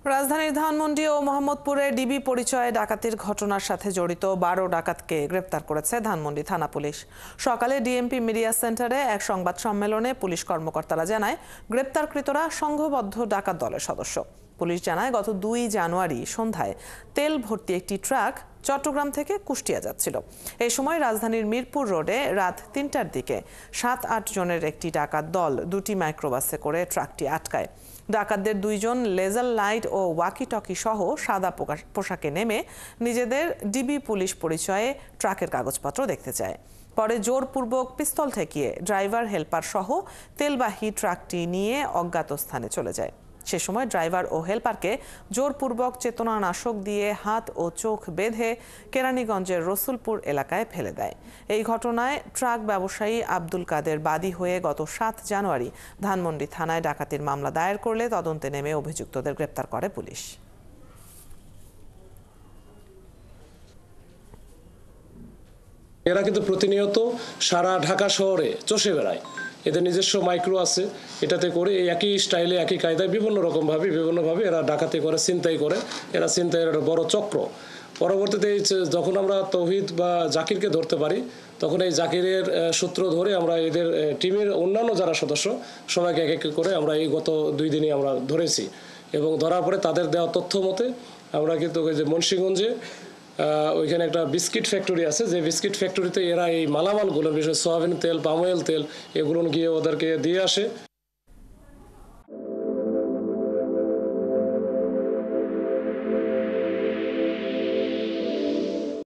রাজধানীর ধানমন্ডি ও মোহাম্মদপুরে ডিবি পরিচয়ে ডাকাতির ঘটনার সাথে জড়িত ১২ ডাকাতকে গ্রেপ্তার করেছে ধানমন্ডি থানা পুলিশ। সকালে ডিএমপি মিডিয়া সেন্টারে এক সংবাদ সম্মেলনে পুলিশ কর্মকর্তারা জানায়, গ্রেপ্তারকৃতরা সংঘবদ্ধ ডাকাত দলের সদস্য। পুলিশ জানায়, গত ২ জানুয়ারি সন্ধ্যায় তেল ভর্তি একটি ট্রাক চট্টগ্রাম থেকে কুষ্টিয়া যাচ্ছিল। এই সময় রাজধানীর মিরপুর রোডে রাত ৩টার দিকে ৭-৮ জনের একটি ডাকাত দল দুটি মাইক্রোবাসে করে ট্রাকটি আটকায়। ডাকাতদের ২ জন লেজার লাইট ও ওয়াকি টকি সহ সাদা পোশাকে নেমে নিজেদের ডিবি পুলিশ পরিচয়ে ট্রাকের কাগজপত্র দেখতে চায়। পরে জোরপূর্বক পিস্তল ঠেকিয়ে ড্রাইভার হেলপার সহ তেলবাহী ট্রাকটি নিয়ে অজ্ঞাত স্থানে চলে যায়। সে সময় ড্রাইভার ও হেলপারকে জোরপূর্বক চেতনানাশক দিয়ে হাত ও চোখ বেঁধে কেরানীগঞ্জের রসুলপুর এলাকায় ফেলে দেয়। এই ঘটনায় ট্রাক ব্যবসায়ী আব্দুল কাদের বাদী হয়ে গত ৭ জানুয়ারি ধানমন্ডি থানায় ডাকাতির মামলা দায়ের করলে তদন্তে নেমে অভিযুক্তদের গ্রেপ্তার করে পুলিশ। এরা কিন্তু প্রতিনিয়ত সারা ঢাকা শহরে চষে বেড়ায়। এদের নিজস্ব মাইক্রো আছে, এটাতে করে এই একই স্টাইলে একই কায়দায় বিভিন্নভাবে এরা ডাকাতি করে, ছিনতাই করে। এরা ছিনতাইয়ের একটা বড় চক্র। পরবর্তীতে যখন আমরা তৌহিদ বা জাকিরকে ধরতে পারি, তখন এই জাকিরের সূত্র ধরে আমরা এদের টিমের অন্যান্য যারা সদস্য সবাইকে এক এক করে আমরা এই গত 2 দিনই আমরা ধরেছি। এবং ধরার পরে তাদের দেওয়া তথ্য মতে আমরা কিন্তু ওই যে মুন্সিগঞ্জে ওইখানে একটা বিস্কিট ফ্যাক্টরি আছে, যে বিস্কিট ফ্যাক্টরিতে এরা এই মালামালগুলো, বিশেষ সয়াবিন তেল, পাম অয়েল তেল, এগুলো গিয়ে ওদেরকে দিয়ে আসে।